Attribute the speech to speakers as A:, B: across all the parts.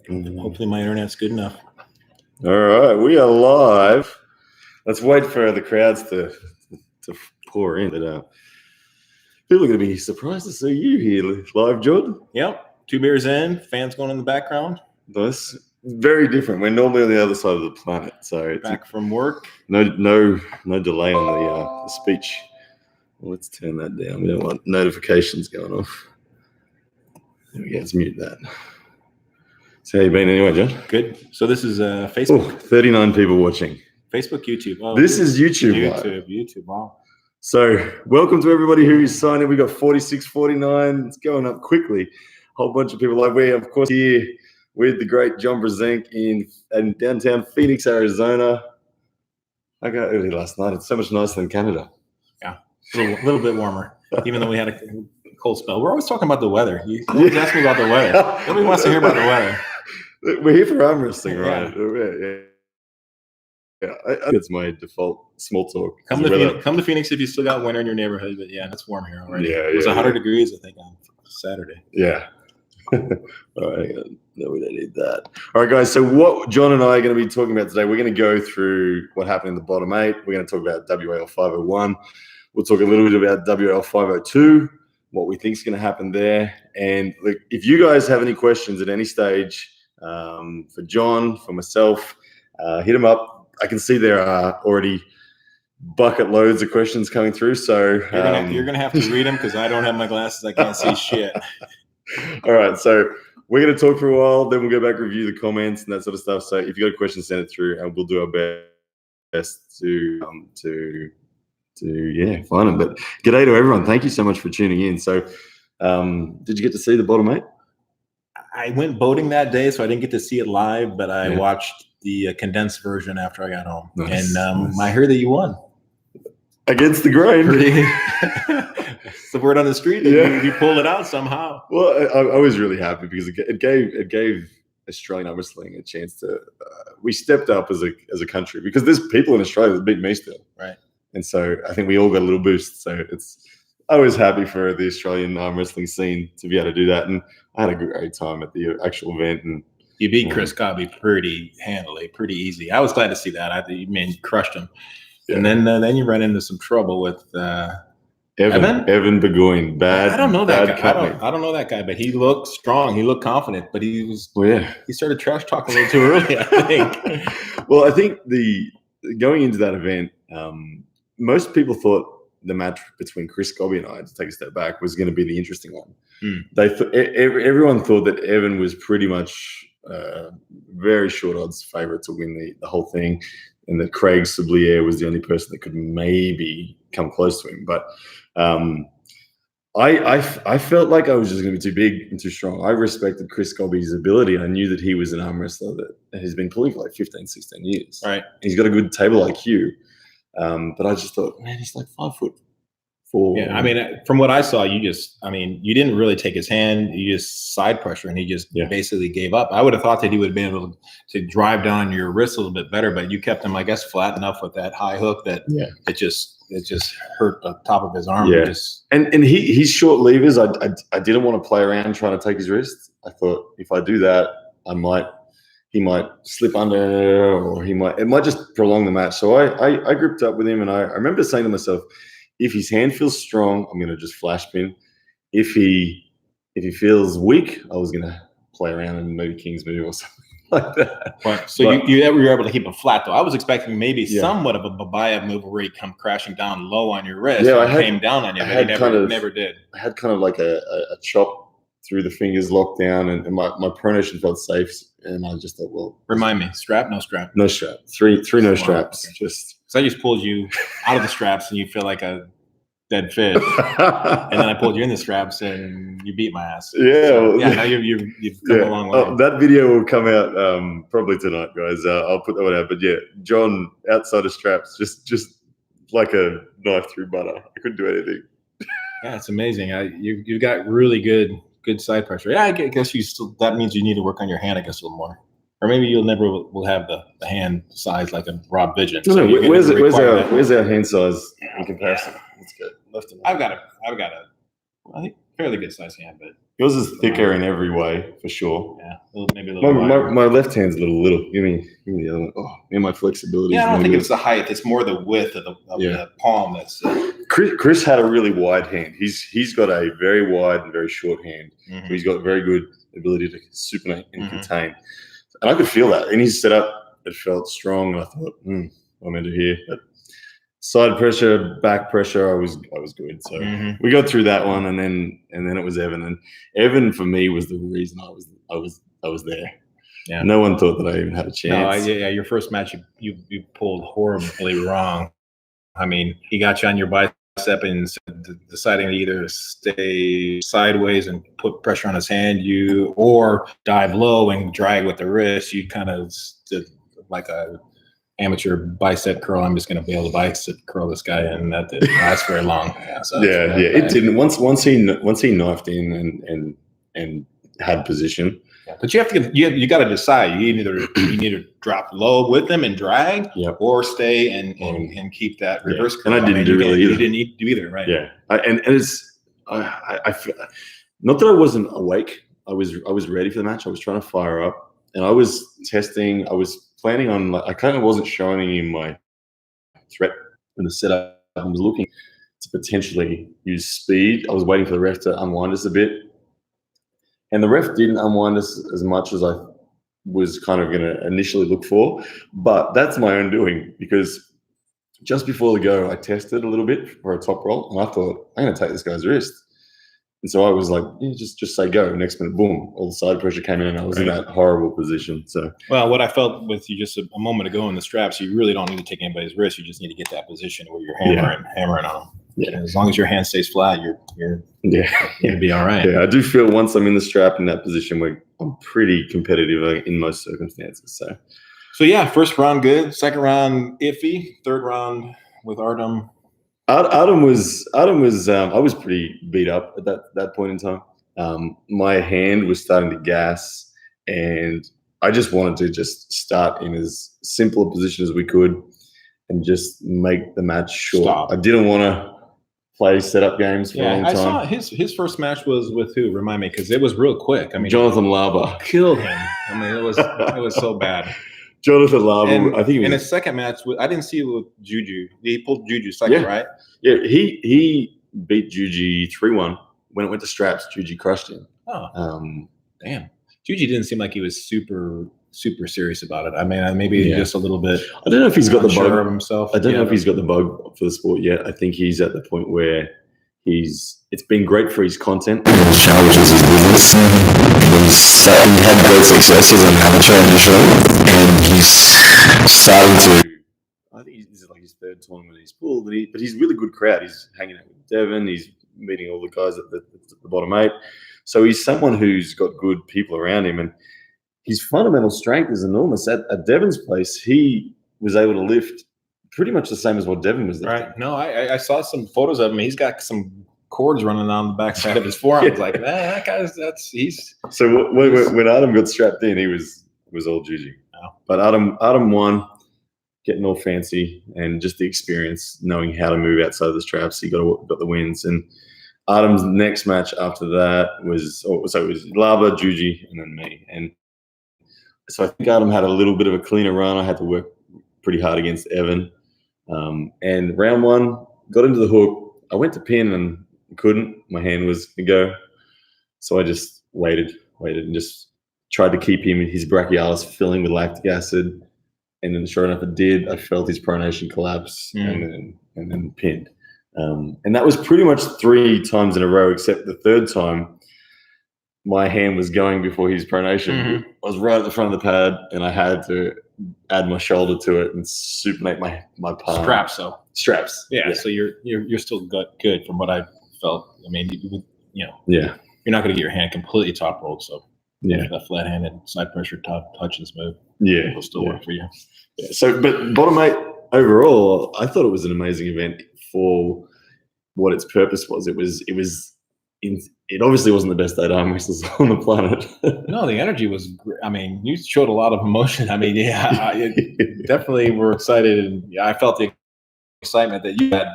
A: Hopefully my internet's good enough.
B: All right, we are live. Let's wait for the crowds to pour in. But people are going to be surprised to see you here live, John.
A: Yep, 2 beers in, fans going in the background.
B: That's very different. We're normally on the other side of the planet, so
A: Back from work.
B: No delay on the speech. Well, let's turn that down. We don't want notifications going off. There we go. Let's mute that. So how you been anyway, John?
A: Good. So this is Facebook.
B: 39 people watching.
A: Facebook, YouTube. Oh,
B: this is YouTube.
A: YouTube. Wow.
B: So welcome to everybody who's signed in. We got 46, 49. It's going up quickly. Whole bunch of people. Like we, of course, here with the great John Brzenk in downtown Phoenix, Arizona. I got early last night. It's so much nicer than Canada.
A: Yeah, a little bit warmer, even though we had a cold spell. We're always talking about the weather. You always ask me about the weather. Nobody wants to hear about the weather.
B: We're here for arm wrestling, right? Yeah. That's my default small talk.
A: Come to Phoenix if you still got winter in your neighborhood. But yeah, it's warm here already.
B: Yeah,
A: it was 100 degrees, I think, on Saturday.
B: Yeah. All right. No, we don't need that. All right, guys. So what John and I are going to be talking about today, we're going to go through what happened in the bottom 8. We're going to talk about WAL 501. We'll talk a little bit about WAL 502, what we think is going to happen there. And look, if you guys have any questions at any stage for John, for myself, hit them up. I can see there are already bucket loads of questions coming through. So
A: you're gonna have to read them because I don't have my glasses. I can't see shit.
B: All right, so we're going to talk for a while, then we'll go back, review the comments and that sort of stuff. So if you got a question, send it through, and we'll do our best to find them. But g'day to everyone. Thank you so much for tuning in. So did you get to see the bottom 8?
A: I went boating that day, so I didn't get to see it live, but I watched the condensed version after I got home. Nice, and I heard that you won.
B: Against the grain.
A: It's the word on the street. You pulled it out somehow.
B: Well, I was really happy because it gave Australian arm wrestling a chance to. We stepped up as a country because there's people in Australia that beat me still,
A: right?
B: And so I think we all got a little boost. So I was happy for the Australian arm wrestling scene to be able to do that, and I had a great time at the actual event. And
A: you beat Chris Cobby pretty handily, pretty easy. I was glad to see that. You crushed him. Yeah. And then you ran into some trouble with
B: Evan Burgoyne.
A: I don't know that guy. I don't know that guy, but he looked strong. He looked confident, but he was.
B: Well, yeah.
A: He started trash talking a little too early, I think.
B: Well, I think going into that event, most people thought the match between Chris Cobby and I, to take a step back, was going to be the interesting one. Everyone thought that Evan was pretty much very short odds favorite to win the whole thing, and that Craig Sublier was the only person that could maybe come close to him. But I felt like I was just going to be too big and too strong. I respected Chris Cobby's ability. I knew that he was an arm wrestler that has been pulling for like 15, 16 years.
A: Right.
B: He's got a good table IQ. But I just thought, man, he's like 5'4".
A: Yeah, I mean, from what I saw, you didn't really take his hand. You just side pressure, and he just basically gave up. I would have thought that he would have been able to drive down your wrist a little bit better, but you kept him, I guess, flat enough with that high hook that it just hurt the top of his arm.
B: Yeah, and he's short levers. I didn't want to play around trying to take his wrist. I thought if I do that, he might slip under, or it might just prolong the match. So I gripped up with him, and I remember saying to myself, if his hand feels strong, I'm going to just flash pin. If he feels weak, I was going to play around and maybe King's move or something like that.
A: Right. So you were able to keep him flat, though. I was expecting maybe somewhat of a Babayev move where he come crashing down low on your wrist. Yeah, came down on you, but he never did.
B: I had kind of like a chop through the fingers, locked down, and my pronation felt safe. And I just thought, well,
A: remind me, strap, no strap,
B: no strap, three no straps,
A: okay. So I just pulled you out of the straps, and you feel like a dead fish. And then I pulled you in the straps, and you beat my ass.
B: Yeah,
A: so, now you've come a long way.
B: That video will come out probably tonight, guys. I'll put that one out. But yeah, John outside of straps, just like a knife through butter. I couldn't do anything.
A: Yeah, it's amazing. You got really good side pressure. Yeah, I guess that means you need to work on your hand, I guess, a little more. Or maybe you'll never will have the hand size like a Rob Vigent.
B: So where's our hand size in comparison? Let's go left and right.
A: I've got a I think fairly good size hand, but
B: Yours is thicker in every way, for sure.
A: Yeah, maybe a little
B: my left hand's a little. Give me the other one. Oh, and my flexibility.
A: Yeah, I don't think it's the height. It's more the width of the palm. That's
B: Chris had a really wide hand. He's got a very wide and very short hand. So he's got very good ability to supinate and contain. And I could feel that. In his setup, it felt strong. And I thought, what am I to do here? But side pressure, back pressure, I was good. So we got through that one, and then it was Evan. And Evan for me was the reason I was there. Yeah. No one thought that I even had a chance.
A: No, your first match you pulled horribly wrong. I mean, he got you on your bicep and deciding to either stay sideways and put pressure on his hand, or dive low and drag with the wrist. You kind of did like a amateur bicep curl. I'm just going to be able to bicep curl this guy, and that didn't last very long.
B: It didn't. Once he knifed in and had position.
A: Yeah, but you have to you got to decide. You either drop low with them and drag, or stay and keep that reverse curl.
B: And I didn't do really either.
A: You didn't need to do either, right?
B: Yeah, and it's I feel not that I wasn't awake. I was ready for the match. I was trying to fire up, and I was testing. I was planning on. I kind of wasn't showing him my threat in the setup. I was looking to potentially use speed. I was waiting for the ref to unwind us a bit. And the ref didn't unwind us as much as I was kind of going to initially look for. But that's my own doing, because just before the go, I tested a little bit for a top roll. And I thought, I'm going to take this guy's wrist. And so I was like, just say go. Next minute, boom, all the side pressure came in, and I was in that horrible position. So,
A: well, what I felt with you just a moment ago in the straps, you really don't need to take anybody's wrist. You just need to get that position where you're hammering on them. Yeah. And as long as your hand stays flat, you're gonna be all right.
B: Yeah, I do feel once I'm in the strap in that position where I'm pretty competitive in most circumstances. So
A: yeah, first round good, second round iffy, third round with Artem.
B: Artem was I was pretty beat up at that point in time. My hand was starting to gas, and I just wanted to just start in as simple a position as we could and just make the match short.
A: Stop.
B: I didn't want to play setup games for a long time.
A: I saw his first match was with who? Remind me, because it was real quick. I mean,
B: Jonathan Lava
A: killed him. I mean, it was so bad.
B: Jonathan Lava, I think.
A: In his second match, I didn't see it with Juju. He pulled Juju second, right?
B: Yeah, he beat Juju 3-1. When it went to straps, Juju crushed him.
A: Oh, damn. Juju didn't seem like he was super serious about it. I mean, maybe just a little bit.
B: I don't know if he's got the bug
A: of himself.
B: I don't know if he's got the bug for the sport yet. I think he's at the point where it's been great for his content.
C: Challenges his business. He had great success as an amateur initially, and he's starting to.
B: I think this is like his third tournament he's pulled, but he's a really good crowd. He's hanging out with Devin. He's meeting all the guys at the bottom 8. So he's someone who's got good people around him, and his fundamental strength is enormous. At Devin's place, he was able to lift pretty much the same as what Devin was lifting.
A: Right. No, I saw some photos of him. He's got some cords running down the backside of his forearm. I was like, that guy's he's.
B: So when Adam got strapped in, he was all Juju.
A: Oh.
B: But Adam won, getting all fancy, and just the experience, knowing how to move outside of the straps. He got the wins. And Adam's next match after that it was Lava, Juju, and then me. And so I think Adam had a little bit of a cleaner run. I had to work pretty hard against Evan. And round 1, got into the hook. I went to pin and couldn't. My hand was going to go. So I just waited and just tried to keep his brachialis filling with lactic acid. And then sure enough, it did. I felt his pronation collapse and then pinned. And that was pretty much 3 times in a row, except the third time, my hand was going before his pronation. I was right at the front of the pad, and I had to add my shoulder to it and supinate my palm. Straps.
A: Yeah. So you're still good from what I felt. I mean, you're not going to get your hand completely top rolled. So that flat-handed side pressure touch and smooth.
B: Yeah,
A: it'll still work for you.
B: Yeah. So, but bottom 8 overall, I thought it was an amazing event for what its purpose was. It obviously wasn't the best 8 arm wrestlers on the planet.
A: No, the energy was great. I mean, you showed a lot of emotion. I mean, definitely were excited, and I felt the excitement that you had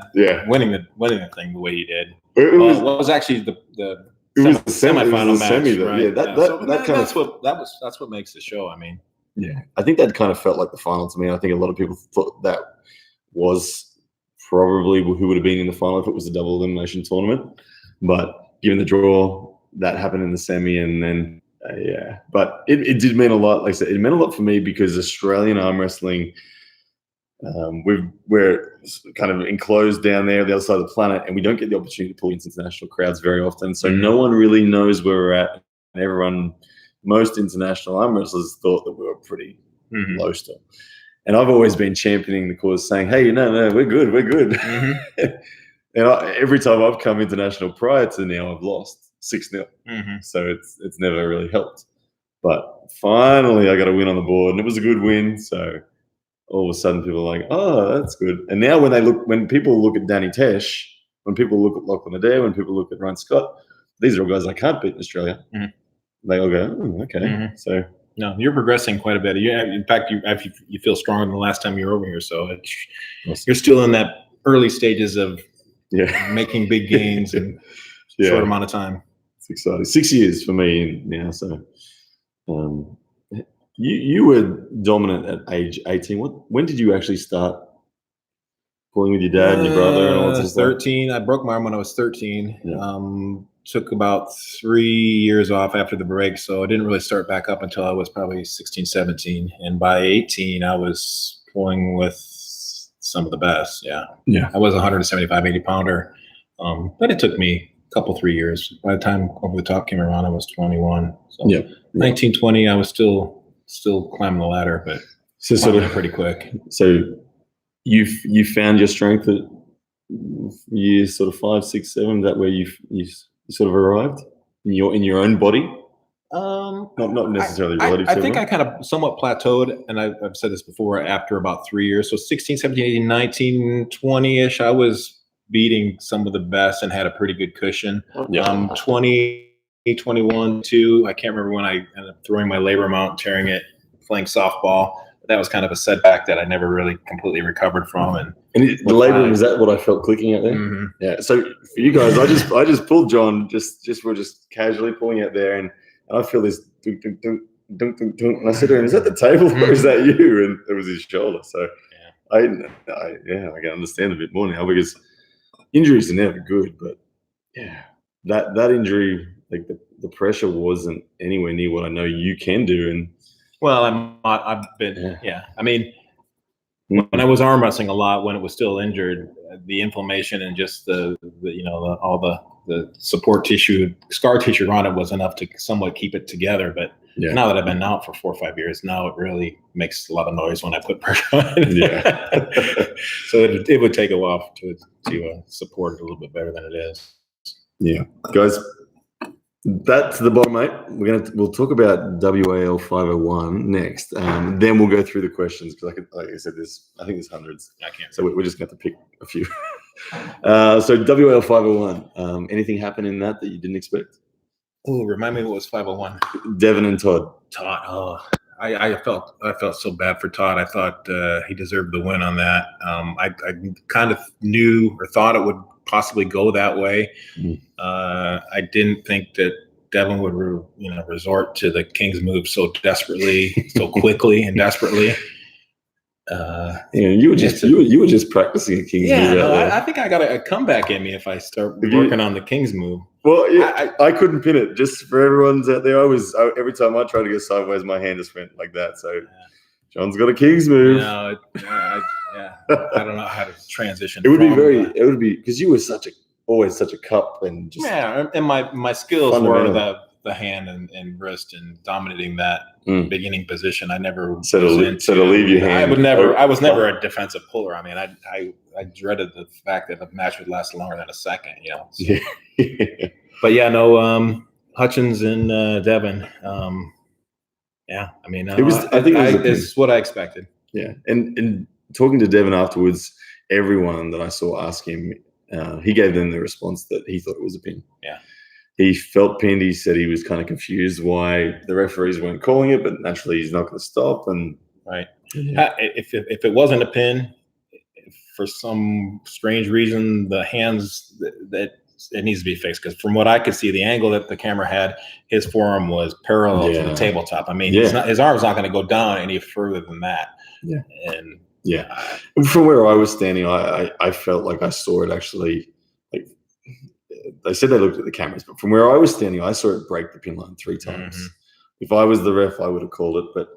A: winning the thing the way you did. What was actually the
B: It was a
A: semifinal match.
B: Semi,
A: right?
B: Yeah,
A: That's what makes the show. I mean,
B: yeah, I think that kind of felt like the final to me. I think a lot of people thought that was probably who would have been in the final if it was a double elimination tournament. But given the draw, that happened in the semi, and then yeah. But it did mean a lot. Like I said, it meant a lot for me because Australian arm wrestling. We're kind of enclosed down there, the other side of the planet, and we don't get the opportunity to pull in international crowds very often. So no one really knows where we're at. And most international arm wrestlers thought that we were pretty low still. And I've always been championing the cause, saying, "Hey, no, we're good, we're good." And every time I've come international prior to now, I've lost 6-0. So it's never really helped. But finally, I got a win on the board, and it was a good win. So all of a sudden people are like, "Oh, that's good." And now when people look at Danny Tesh, when people look at Lachlan Adair, when people look at Ryan Scott, these are all guys I can't beat in Australia. They all go, "Oh, okay." So
A: no, you're progressing quite a bit. In fact, you feel stronger than the last time you were over here. So you're still in that early stages of making big gains in a short amount of time.
B: It's exciting. 6 years for me now. So you were dominant at age 18. When did you actually start pulling with your dad and your brother and all that stuff?
A: 13. I broke my arm when I was 13. Took about 3 years off after the break, so I didn't really start back up until I was probably 16, 17. And by 18, I was pulling with some of the best. Yeah. I was a 175, 80 pounder, but it took me a couple, 3 years. By the time Over the Top came around, I was 21. So 19, 20, I was still climbing the ladder, but climbing it pretty quick.
B: So you found your strength at years sort of 5, 6, 7. That where you sort of arrived in your own body. Not necessarily relative to
A: I think I kind of somewhat plateaued, and I've said this before, after about 3 years. So 16, 17, 18, 19, 20-ish, I was beating some of the best and had a pretty good cushion. 20, 21, 2, I can't remember when I ended up throwing my labor mount, tearing it, playing softball. That was kind of a setback that I never really completely recovered from. And
B: the labor, was that what I felt clicking out there? Yeah. So for you guys, I just pulled John, we're just casually pulling out there, and I feel this dunk, dunk, dunk, dunk, dunk, dunk, and I said to him, "Is that the table or is that you?" And it was his shoulder. So I can understand a bit more now, because injuries are never good, but that injury, like the pressure wasn't anywhere near what I know you can do. And
A: well, I've been I mean, when I was arm wrestling a lot, when it was still injured, the inflammation and just all the support tissue, scar tissue around it was enough to somewhat keep it together. But now that I've been out for 4 or 5 years, now it really makes a lot of noise when I put pressure on it. So it would take a while to support it a little bit better than it is.
B: Yeah, guys, that's the bottom 8. We'll talk about WAL 501 next. Then we'll go through the questions, because like I said, I think there's hundreds.
A: I can't.
B: So we're just going to have to pick a few. So WAL 501. Anything happen in that you didn't expect?
A: Oh, remind me what was 501.
B: Devin and Todd.
A: Oh, I felt so bad for Todd. I thought he deserved the win on that. I kind of knew or thought it would possibly go that way. I didn't think that Devin would resort to the King's move so desperately, so quickly and desperately.
B: You were just practicing a King's move.
A: I think I got a comeback in me if I start working on the King's move.
B: Well, I couldn't pin it. Just for everyone's out there, every time I tried to go sideways, my hand just went like that. So John's got a King's move.
A: I don't know how to transition.
B: It would be because you were always such a cup, and just
A: and my skills were the hand and wrist and dominating that beginning position. I never
B: to leave your hand.
A: I was never a defensive puller. I mean, I dreaded the fact that the match would last longer than a second. So. But Hutchins and Devin. I mean, this is what I expected.
B: Yeah, and talking to Devin afterwards, everyone that I saw ask him, he gave them the response that he thought it was a pin.
A: Yeah.
B: He felt pinned. He said he was kind of confused why the referees weren't calling it, but naturally he's not going to stop. And
A: if it wasn't a pin, for some strange reason, the hands that it needs to be fixed, because from what I could see, the angle that the camera had, his forearm was parallel to the tabletop. I mean, his arm's not going to go down any further than that.
B: Yeah.
A: And
B: from where I was standing, I felt like I saw it actually. Like they said, they looked at the cameras, but from where I was standing, I saw it break the pin line 3 times. Mm-hmm. If I was the ref, I would have called it, but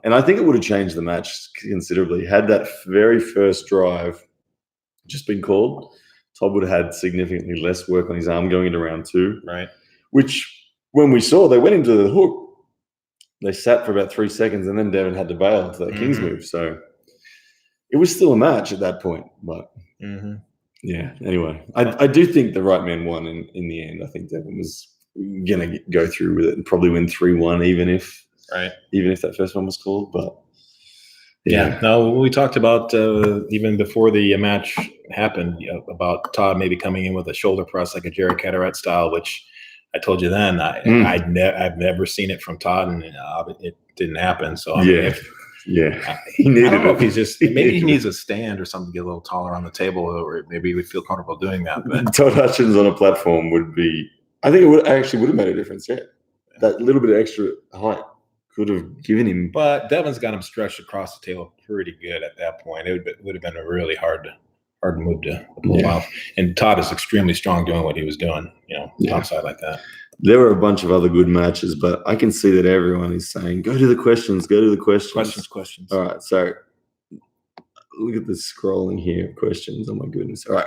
B: and I think it would have changed the match considerably had that very first drive just been called. Todd would have had significantly less work on his arm going into round 2.
A: Right.
B: Which, when we saw, they went into the hook. They sat for about 3 seconds, and then Devin had to bail to that King's move. So it was still a match at that point. But yeah, anyway, I do think the right man won in the end. I think Devin was going to go through with it and probably win 3-1, even if that first one was called. But
A: yeah, no, we talked about even before the match happened, about Todd maybe coming in with a shoulder press like a Jerry Cataract style, which I told you then I've never seen it from Todd, and it didn't happen. So I mean, I don't know if he's just maybe he needs a stand or something to get a little taller on the table, or maybe he would feel comfortable doing that. But
B: Todd Hutchins on a platform would be, I think it would have made a difference. Yeah, that little bit of extra height could have given him.
A: But Devin's got him stretched across the table pretty good at that point. It would have been a really hard move to pull off. And Todd is extremely strong doing what he was doing, topside like that.
B: There were a bunch of other good matches, but I can see that everyone is saying, go to the questions.
A: Questions.
B: All right, so look at the scrolling here of questions. Oh, my goodness. All right,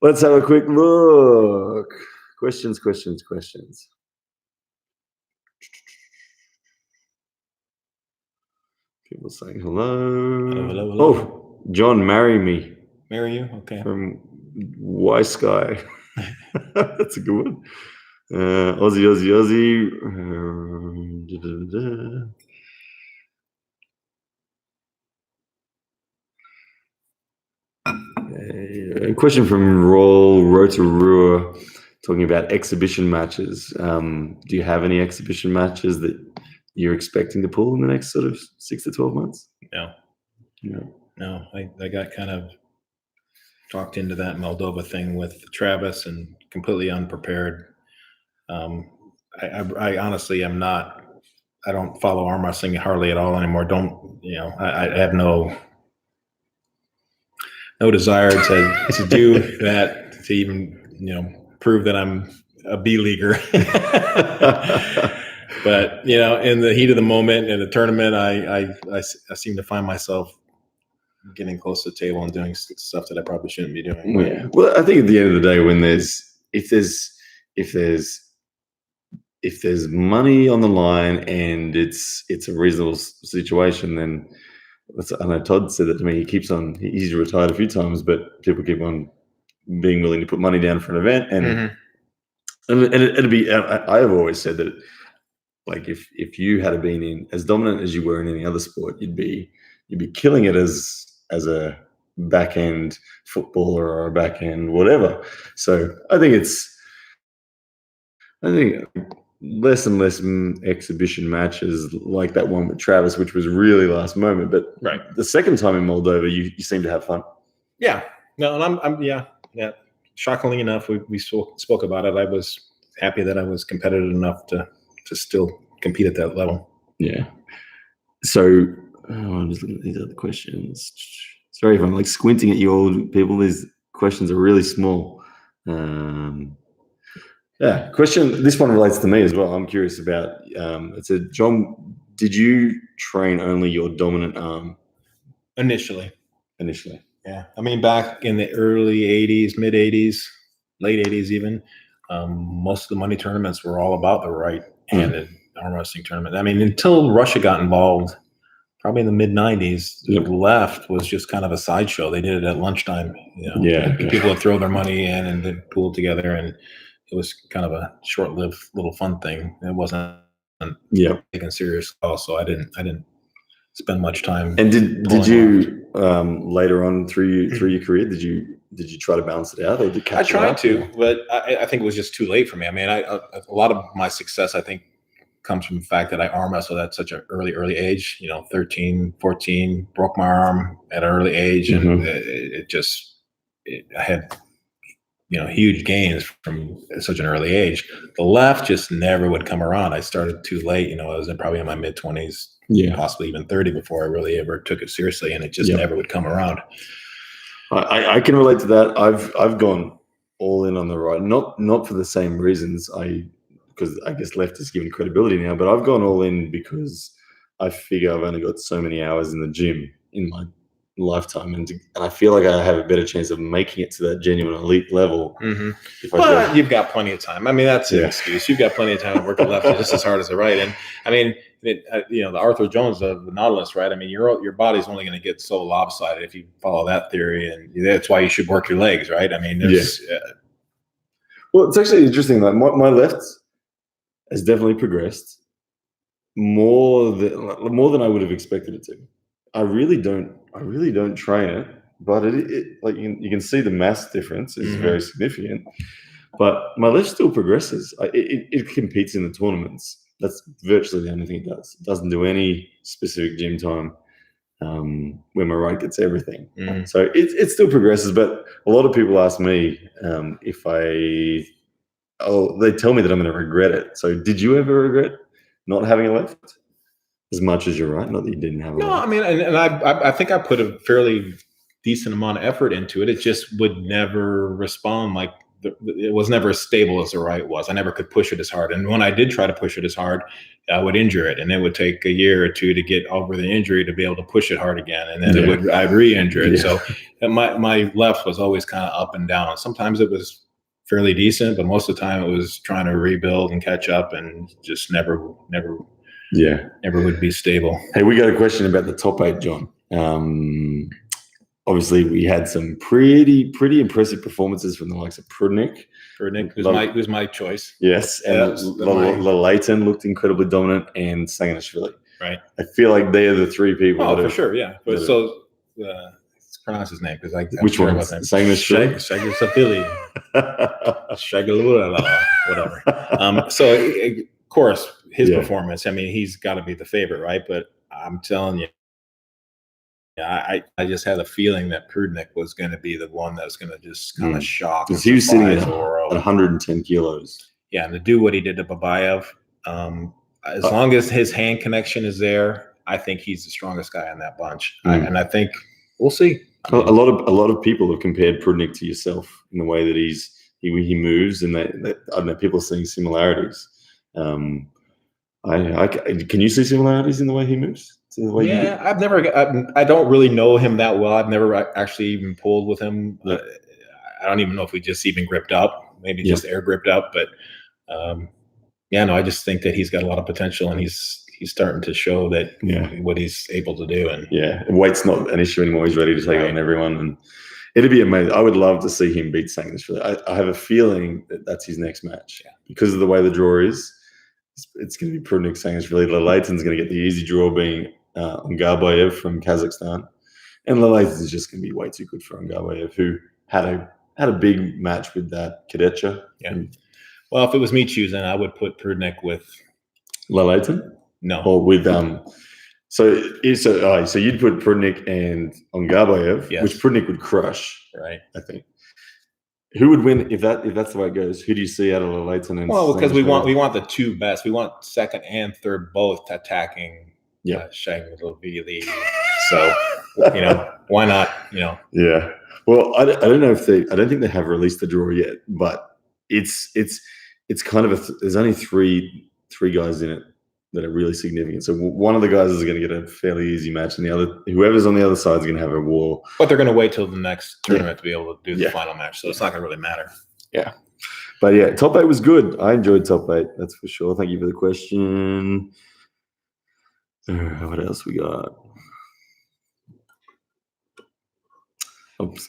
B: let's have a quick look. Questions. People saying hello.
A: Hello.
B: Oh, John, marry me.
A: Marry you? Okay.
B: From Y Sky. That's a good one. Aussie. A question from Roll Rotorua talking about exhibition matches. Do you have any exhibition matches that you're expecting to pull in the next sort of 6 to 12 months?
A: No. I got kind of talked into that Moldova thing with Travis and completely unprepared. I honestly am not. I don't follow arm wrestling hardly at all anymore. I have no desire to do that, to even prove that I'm a B leaguer. But in the heat of the moment in the tournament, I seem to find myself getting close to the table and doing stuff that I probably shouldn't be doing.
B: Yeah. Well, I think at the end of the day, when if there's money on the line and it's a reasonable situation, then I know Todd said that to me. He's retired a few times, but people keep on being willing to put money down for an event, and it'd be. I have always said that, like, if you had been in as dominant as you were in any other sport, you'd be killing it as a back end footballer or a back end whatever. So I think less and less exhibition matches like that one with Travis, which was really last moment. But the second time in Moldova, you seem to have fun.
A: Yeah. No, and I'm shockingly enough, we spoke about it. I was happy that I was competitive enough to still compete at that level.
B: Yeah. So I'm just looking at these other questions. Sorry if I'm like squinting at you old people. These questions are really small. Question. This one relates to me as well. I'm curious about. It said, John, did you train only your dominant arm?
A: Initially.
B: Yeah.
A: I mean, back in the early 80s, mid 80s, late 80s even, most of the money tournaments were all about the right-handed arm wrestling tournament. I mean, until Russia got involved, probably in the mid 90s, the left was just kind of a sideshow. They did it at lunchtime. People would throw their money in and they'd pool together, and it was kind of a short-lived little fun thing. It wasn't taken serious at all, so I didn't spend much time.
B: And did you later on through your career, did you try to balance it out, or did you catch
A: I tried to, but I think it was just too late for me. I mean, a lot of my success, I think, comes from the fact that I arm wrestled at such an early age, 13, 14, broke my arm at an early age. And I had, huge gains from such an early age. The left just never would come around. I started too late. I was probably in my mid-20s, possibly even 30 before I really ever took it seriously, and it just never would come around.
B: I can relate to that. I've gone all in on the right, not for the same reasons. Because I guess left is given credibility now, but I've gone all in because I figure I've only got so many hours in the gym in my lifetime, and I feel like I have a better chance of making it to that genuine elite level.
A: But you've got plenty of time. I mean, that's an excuse. You've got plenty of time to work the left just as hard as the right. And I mean, the Arthur Jones of the Nautilus, right? I mean, your body's only going to get so lopsided if you follow that theory, and that's why you should work your legs, right? I mean,
B: well, it's actually interesting. Like my left has definitely progressed more than I would have expected it to. I really don't train it, but it like you can see the mass difference is very significant. But my left still progresses. It competes in the tournaments. That's virtually the only thing it does. It doesn't do any specific gym time. Where my right gets everything. So it still progresses. But a lot of people ask me if they tell me that I'm going to regret it. So did you ever regret not having a left as much as you're right? Not that you didn't have a left.
A: No, I mean, and I think I put a fairly decent amount of effort into it. It just would never respond like it was never as stable as the right was. I never could push it as hard. And when I did try to push it as hard, I would injure it. And it would take a year or two to get over the injury to be able to push it hard again. And then I'd re-injure it. So my left was always kind of up and down. Sometimes it was fairly decent, but most of the time it was trying to rebuild and catch up and just never would be stable.
B: Hey, we got a question about the top 8, John. Obviously, we had some pretty impressive performances from the likes of Prudnik.
A: Who's my choice.
B: Yes, and Lalaitan looked incredibly dominant, and Sanganishvili.
A: Right.
B: I feel like they are the 3 people.
A: Oh, for sure, yeah. But let's pronounce his name because
B: which one? Sanganishvili.
A: Shagalula, whatever. So, of course, his performance. I mean, he's got to be the favorite, right? But I'm telling you. I just had a feeling that Prudnik was going to be the one that was going to just kind of shock.
B: Because he was sitting at 110 kilos.
A: Yeah, and to do what he did to Babayev, as long as his hand connection is there, I think he's the strongest guy in that bunch. And I think we'll see.
B: A lot of people have compared Prudnik to yourself in the way that he moves, and that I don't know, people are seeing similarities. Can you see similarities in the way he moves?
A: Yeah, I don't really know him that well. I've never actually even pulled with him. I don't even know if we just even gripped up, maybe just air gripped up. But I just think that he's got a lot of potential, and he's starting to show that what he's able to do. And
B: weight's not an issue anymore. He's ready to take on everyone, and it'd be amazing. I would love to see him beat Sanganishvili. I have a feeling that that's his next match because of the way the draw is. It's going to be Prudnik, Sanganishvili. Lalaitan's going to get the easy draw, being Ungarbayev from Kazakhstan, and Lalaitan is just going to be way too good for Ungarbayev, who had a big match with that Kadetcha.
A: Well, if it was me choosing, I would put Prudnik with
B: Lalaitan.
A: No,
B: or with So you'd put Prudnik and Ungarbayev, which Prudnik would crush,
A: right?
B: I think. Who would win if that's the way it goes? Who do you see out of Lalaitan? And
A: because we want the 2 best. We want second and third both attacking. Shagalula. So why not?
B: Yeah. Well, I don't know if I don't think they have released the draw yet, but it's kind of there's only three guys in it that are really significant. So one of the guys is going to get a fairly easy match, and the other, whoever's on the other side, is going to have a war.
A: But they're going to wait till the next tournament to be able to do the final match, so it's not going to really matter.
B: Yeah. But top 8 was good. I enjoyed top 8, that's for sure. Thank you for the question. What else we got?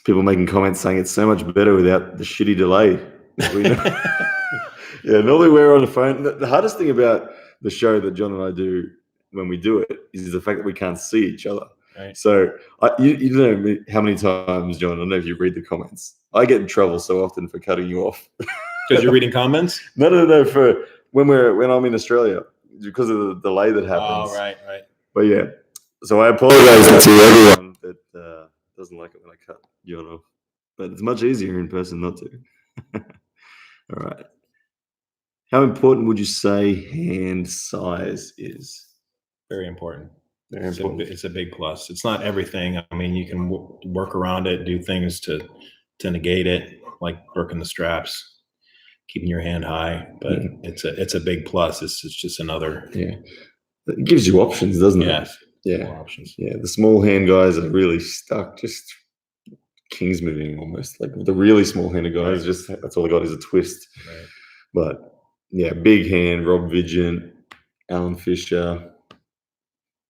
B: People making comments saying it's so much better without the shitty delay. Normally we're on the phone. The hardest thing about the show that John and I do when we do it is the fact that we can't see each other.
A: Right.
B: So you know how many times, John, I don't know if you read the comments. I get in trouble so often for cutting you off.
A: Because you're reading comments?
B: No. For when I'm in Australia, because of the delay that happens.
A: Oh, right.
B: But so I apologize to everyone that doesn't like it when I cut John off. But it's much easier in person not to. All right. How important would you say hand size is?
A: Very important.
B: Very important.
A: It's a big plus. It's not everything. I mean, you can work around it, do things to negate it, like working the straps, keeping your hand high. But it's a big plus. It's just another.
B: Yeah, it gives you options, doesn't it?
A: Yes.
B: Yeah.
A: More options.
B: Yeah. The small hand guys are really stuck, just kings moving almost. Like the really small handed guys, just that's all they got is a twist.
A: Right.
B: But yeah, big hand, Rob Vigent, Alan Fisher.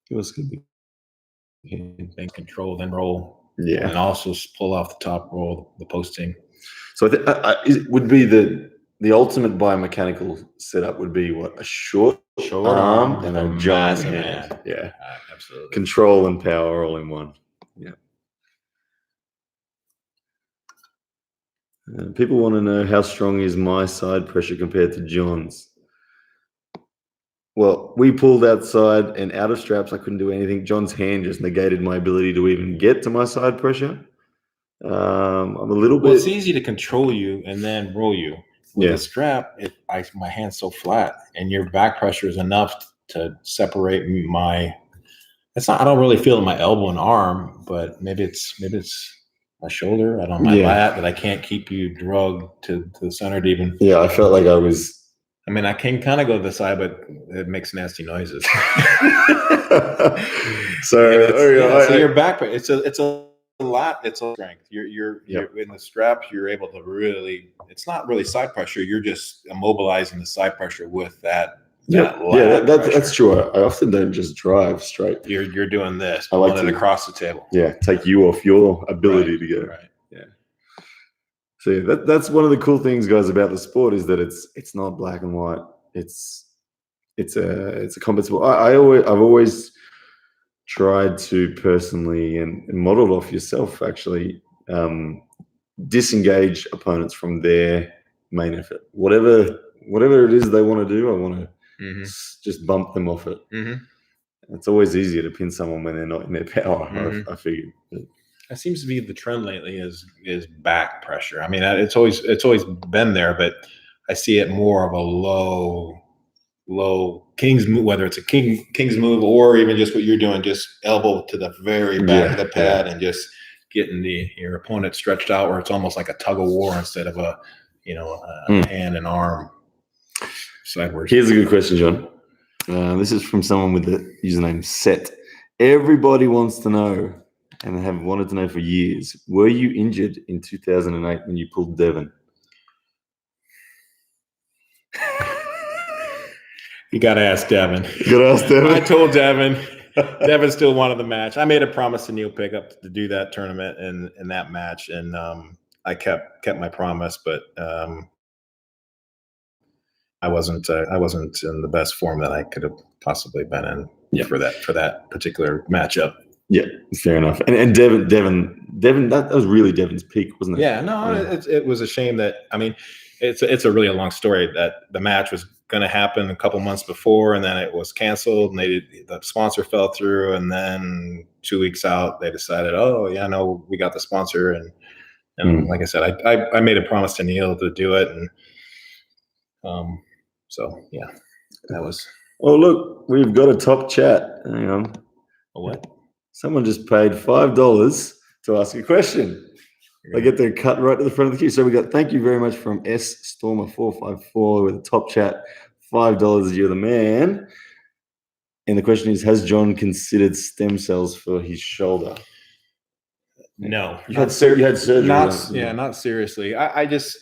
B: Who else could be?
A: Then control, then roll.
B: Yeah.
A: And also pull off the top roll, the posting.
B: So it would be the ultimate biomechanical setup would be what? A short arm and a giant hand. Yeah.
A: Absolutely.
B: Control and power all in one. Yeah. People want to know how strong is my side pressure compared to John's. Well, we pulled outside and out of straps. I couldn't do anything. John's hand just negated my ability to even get to my side pressure. I'm a little bit.
A: Well, it's easy to control you and then roll you. With a strap, my hand's so flat, and your back pressure is enough to separate my. It's not. I don't really feel it in my elbow and arm, but maybe it's my shoulder. I don't know, my lat that I can't keep you drugged to the center to even.
B: Yeah, I felt like I was.
A: I mean, I can kind of go to the side, but it makes nasty noises.
B: So
A: your back, it's a lot. It's a strength. You're in the straps. You're able to really. It's not really side pressure. You're just immobilizing the side pressure with that.
B: That's true. I often don't just drive straight.
A: You're doing this.
B: I like to
A: across the table.
B: Yeah, take you off your ability to go.
A: Right.
B: Yeah. So that's one of the cool things, guys, about the sport is that it's not black and white. It's a combat sport. I've always tried to personally and modeled off yourself actually disengage opponents from their main effort. Whatever it is they want to do, I want to just bump them off it. It's always easier to pin someone when they're not in their power. I figured.
A: That seems to be the trend lately is back pressure. I mean, it's always been there, but I see it more of a low king's move, whether it's a king's move or even just what you're doing, just elbow to the very back of the pad and just getting your opponent stretched out where it's almost like a tug of war instead of a hand and arm sideways.
B: Here's a good question, John. This is from someone with the username Set. Everybody wants to know, and have wanted to know for years, were you injured in 2008 when you pulled Devin?
A: You got to ask Devin.
B: I
A: told Devin. Devin still wanted the match. I made a promise to Neil Pickup to do that tournament in that match, and I kept my promise, but I wasn't in the best form that I could have possibly been in for that particular matchup.
B: Yeah, fair enough. And Devin, that was really Devin's peak, wasn't it?
A: Yeah, no, it was a shame that. I mean, it's a really long story that the match was going to happen a couple months before, and then it was canceled, and the sponsor fell through, and then 2 weeks out they decided, oh yeah, no, we got the sponsor, and like I said, I made a promise to Neil to do it, and so yeah, that was.
B: Oh look, we've got a top chat. Hang on.
A: A what?
B: Someone just paid $5 to ask a question. They get their cut right to the front of the queue. So we got thank you very much from S Stormer 454 with a top chat. $5, you're the man. And the question is, has John considered stem cells for his shoulder?
A: No.
B: You had surgery.
A: Not seriously. I just,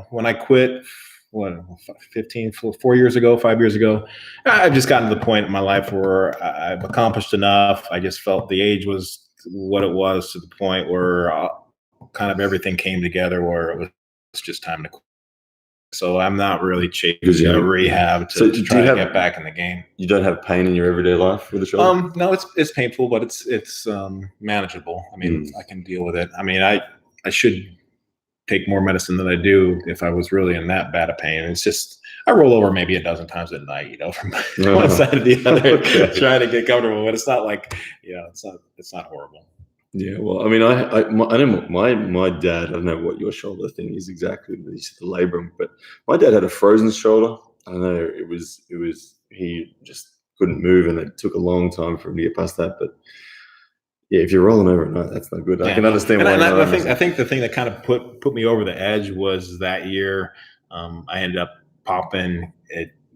A: when I quit, 4 years ago, 5 years ago, I've just gotten to the point in my life where I've accomplished enough. I just felt the age was what it was, to the point where kind of everything came together where it was just time to quit. So I'm not really chasing rehab to try to get back in the game.
B: You don't have pain in your everyday life with the shoulder?
A: No, it's painful, but it's manageable. I mean, I can deal with it. I mean, I should take more medicine than I do if I was really in that bad of pain. It's just I roll over maybe a dozen times a night, from one side to the other, trying to get comfortable. But it's not like, it's not horrible.
B: Yeah, well, I mean, I know my dad. I don't know what your shoulder thing is exactly. But he used to labrum, but my dad had a frozen shoulder. I know it was he just couldn't move, and it took a long time for him to get past that. But yeah, if you're rolling over at night, that's not good. I can understand why.
A: I think the thing that kind of put me over the edge was that year I ended up popping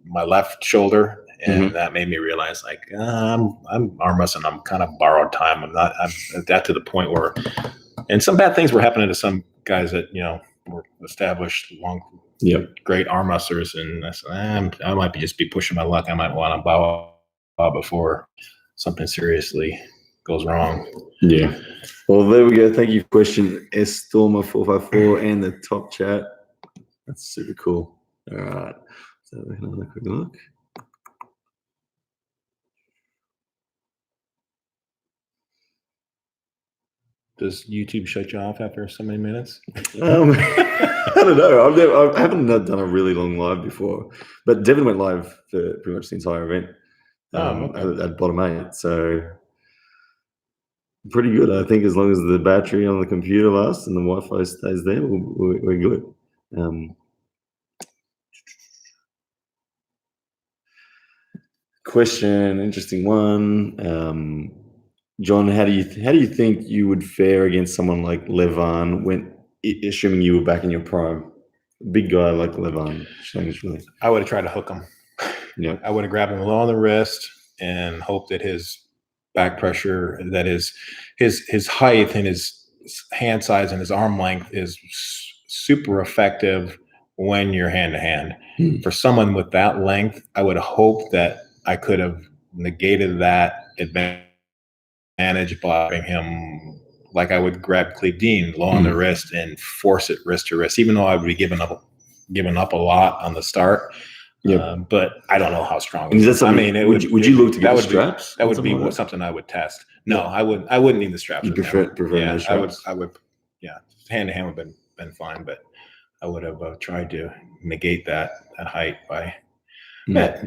A: my left shoulder, and that made me realize like I'm arm wrestling. I'm kind of borrowed time. I'm that to the point where, and some bad things were happening to some guys that were established great arm wrestlers, and I said I might just be pushing my luck. I might want to bow before something seriously goes wrong.
B: Yeah. Well, there we go. Thank you for question Stormer454 and the top chat. That's super cool. All right. So we can have a quick look.
A: Does YouTube shut you off after so many minutes?
B: I don't know. I haven't done a really long live before, but Devin went live for pretty much the entire event at bottom 8. So pretty good, I think, as long as the battery on the computer lasts and the Wi-Fi stays there, we're good. Question, interesting one. John, how do you think you would fare against someone like Levan when, assuming you were back in your prime? Big guy like Levan.
A: I would have tried to hook him.
B: Yeah.
A: I would have grabbed him low on the wrist and hoped that his back pressure, that his height and his hand size and his arm length is super effective when you're hand to hand. For someone with that length, I would hope that I could have negated that advantage by having him, like I would grab Cleve Dean low on the wrist and force it wrist to wrist, even though I would be giving up a lot on the start. But I don't know how strong.
B: I mean, would you look to get the straps?
A: That would be something I would test. No, I wouldn't need the straps.
B: You prefer no straps?
A: I would. Yeah, hand to hand would have been fine, but I would have tried to negate that height by.
B: Yeah.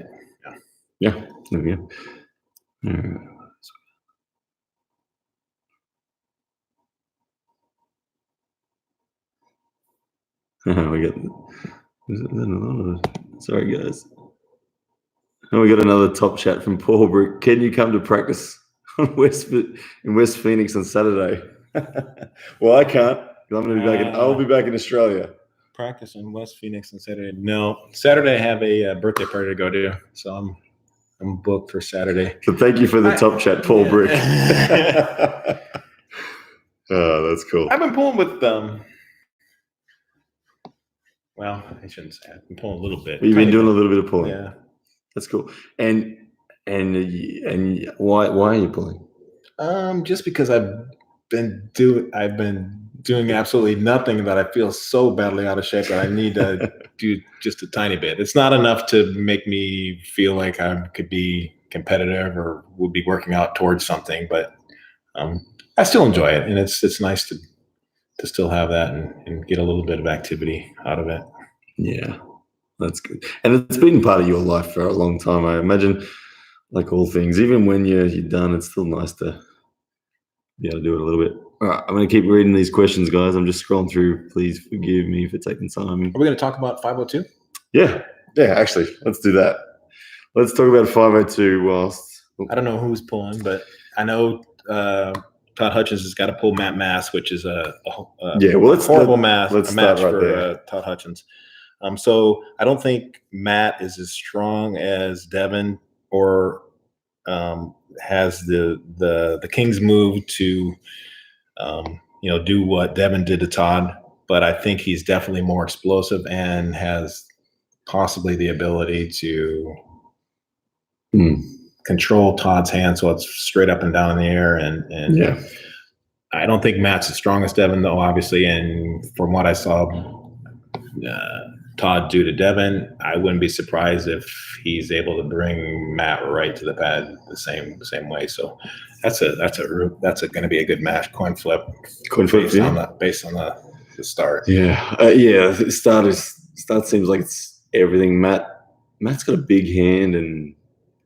B: Sorry, guys. And we got another top chat from Paul Brick. Can you come to practice in West Phoenix on Saturday? Well, I can't. I'm going to be back. I'll be back in Australia.
A: Practice in West Phoenix on Saturday. No, Saturday I have a birthday party to go to, so I'm booked for Saturday.
B: So thank you for the top chat, Paul Brick. Oh, that's cool.
A: I've been pulling with well, I shouldn't say. I've been pulling a little bit.
B: You've been doing a little bit of pulling.
A: Yeah,
B: that's cool. And why are you pulling?
A: Just because I've been doing absolutely nothing that I feel so badly out of shape that I need to do just a tiny bit. It's not enough to make me feel like I could be competitive or would be working out towards something, but I still enjoy it, and it's nice to still have that and get a little bit of activity out of it.
B: Yeah, that's good. And it's been part of your life for a long time, I imagine. Like all things, even when you're done, it's still nice to be able to do it a little bit. All right, I'm going to keep reading these questions, guys. I'm just scrolling through. Please forgive me for taking time.
A: Are we going to talk about 502?
B: Yeah, actually, let's do that. Let's talk about 502 whilst...
A: I don't know who's pulling, but I know Todd Hutchins has got to pull Matt Mass, which is a horrible match for Todd Hutchins. So I don't think Matt is as strong as Devin or has the King's move to do what Devin did to Todd, but I think he's definitely more explosive and has possibly the ability to control Todd's hand so it's straight up and down in the air. And I don't think Matt's as strong as Devin, though, obviously. And from what I saw Todd do to Devin, I wouldn't be surprised if he's able to bring Matt right to the pad the same way. So that's going to be a good match. Coin flip based on the start.
B: The start seems like it's everything. Matt's got a big hand and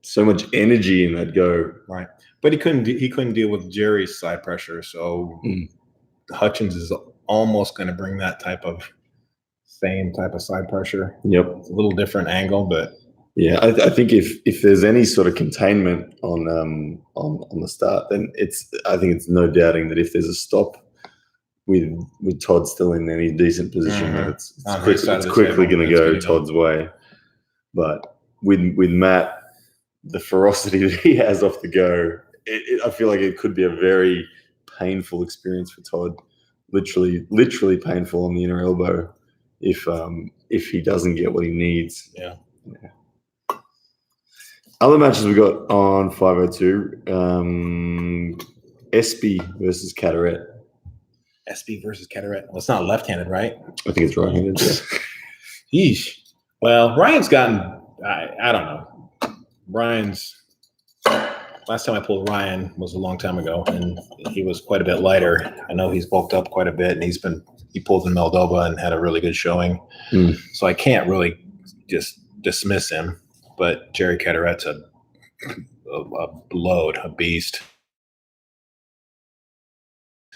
B: so much energy in that go.
A: Right. But he couldn't deal with Jerry's side pressure. So Hutchins is almost going to bring that same type of side pressure.
B: Yep.
A: It's a little different angle, but
B: yeah, I think if there's any sort of containment on the start, then I think it's no doubting that if there's a stop with Todd still in any decent position, then it's quickly going to go Todd's way. But with Matt, the ferocity that he has off the go, I feel like it could be a very painful experience for Todd. Literally painful on the inner elbow if he doesn't get what he needs.
A: Yeah.
B: Other matches we got on 502, Espy versus Cataret.
A: Espy versus Cataret. Well, it's not left-handed, right?
B: I think it's right-handed. Yeah.
A: Yeesh. Well, Ryan's gotten, I don't know. Ryan's, last time I pulled Ryan was a long time ago, and he was quite a bit lighter. I know he's bulked up quite a bit, and he pulled in Moldova and had a really good showing. So I can't really just dismiss him. But Jerry Cataret's a load, a beast.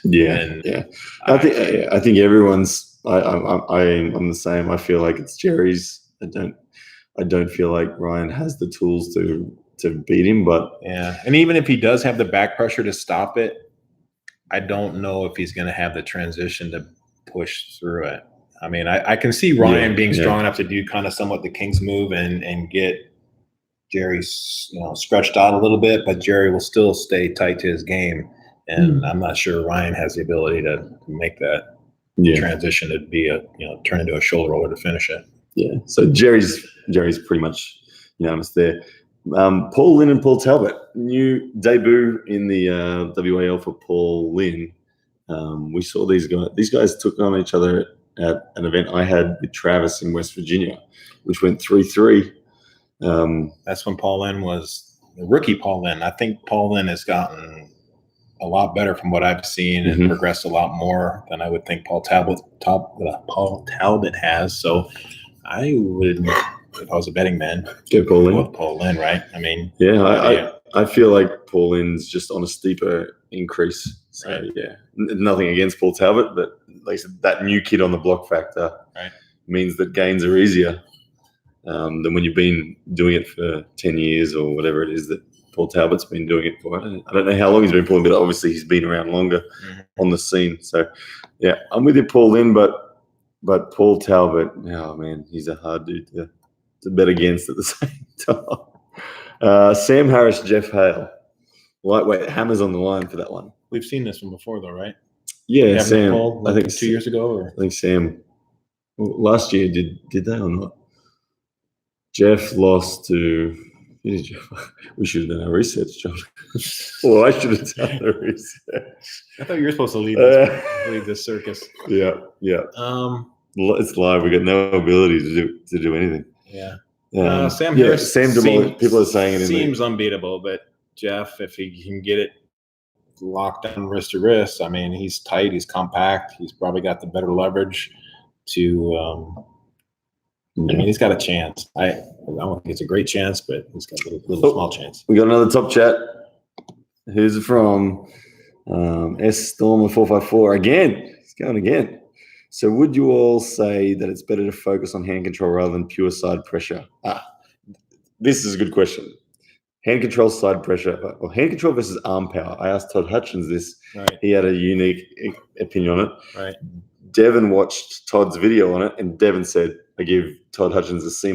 B: Yeah, yeah. I think everyone's. I'm the same. I feel like it's Jerry's. I don't feel like Ryan has the tools to beat him. But
A: yeah, and even if he does have the back pressure to stop it, I don't know if he's going to have the transition to push through it. I mean, I can see Ryan being strong enough to do kind of somewhat the King's move and get Jerry, stretched out a little bit, but Jerry will still stay tight to his game. And I'm not sure Ryan has the ability to make that transition to be turn into a shoulder roller to finish it.
B: Yeah. So Jerry's pretty much unanimous there. Paul Lynn and Paul Talbot, new debut in the WAL for Paul Lynn. We saw these guys. These guys took on each other at an event I had with Travis in West Virginia, which went 3-3.
A: That's when Paul Lynn was the rookie. Paul Lynn. I think Paul Lynn has gotten a lot better from what I've seen and progressed a lot more than I would think Paul Talbot has. So I would, if I was a betting man,
B: go Paul Lynn.
A: With Paul Lynn, right? I mean,
B: I feel like Paul Lynn's just on a steeper increase. So nothing against Paul Talbot, but like I said, that new kid on the block factor means that gains are easier than when you've been doing it for 10 years or whatever it is that Paul Talbot's been doing it for. I don't know how long he's been pulling, but obviously he's been around longer on the scene. So, yeah, I'm with you, Paul Lynn, but Paul Talbot, oh, man, he's a hard dude to bet against at the same time. Sam Harris, Jeff Hale. Lightweight, hammers on the line for that one.
A: We've seen this one before, though, right?
B: Yeah, Sam.
A: I think 2 years ago. Or?
B: I think Sam. Well, last year, did they or not? Jeff lost to. We should have done our research, John. Well, I should have done the research.
A: I thought you were supposed to lead this circus.
B: Yeah. It's live. We got no ability to do anything.
A: Yeah. Sam Harris.
B: People are saying it.
A: Seems unbeatable, but Jeff, if he can get it locked down wrist to wrist, I mean, he's tight. He's compact. He's probably got the better leverage to. I mean, he's got a chance. I don't think it's a great chance, but he's got a little small chance.
B: We got another top chat. Who's it from? S Stormer 454 again. He's going again. So, would you all say that it's better to focus on hand control rather than pure side pressure? This is a good question. Hand control, side pressure, or hand control versus arm power. I asked Todd Hutchins this.
A: Right.
B: He had a unique opinion on it.
A: Right.
B: Devin watched Todd's video on it, and Devin said, I give Todd Hutchins a C-.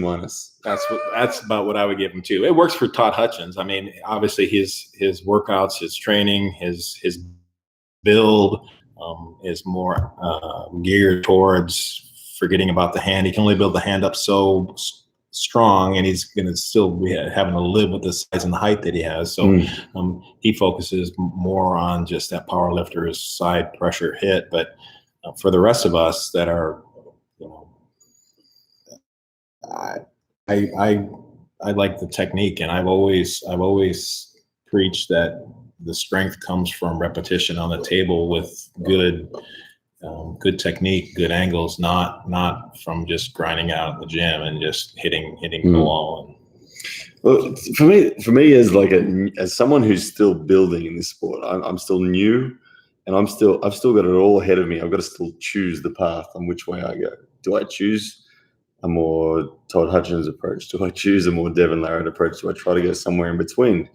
A: That's about what I would give him too. It works for Todd Hutchins. I mean, obviously his workouts, his training, his build is more geared towards forgetting about the hand. He can only build the hand up so strong, and he's going to still be having to live with the size and the height that he has. So he focuses more on just that power lifter's side pressure hit. But for the rest of us that are, I like the technique, and I've always preached that the strength comes from repetition on the table with good technique, good angles, not from just grinding out at the gym and just hitting the wall.
B: Well, for me, as someone who's still building in this sport, I'm still new, and I've still got it all ahead of me. I've got to still choose the path on which way I go. Do I choose a more Todd Hutchins approach? Do I choose a more Devin Larratt approach? Do I try to go somewhere in between?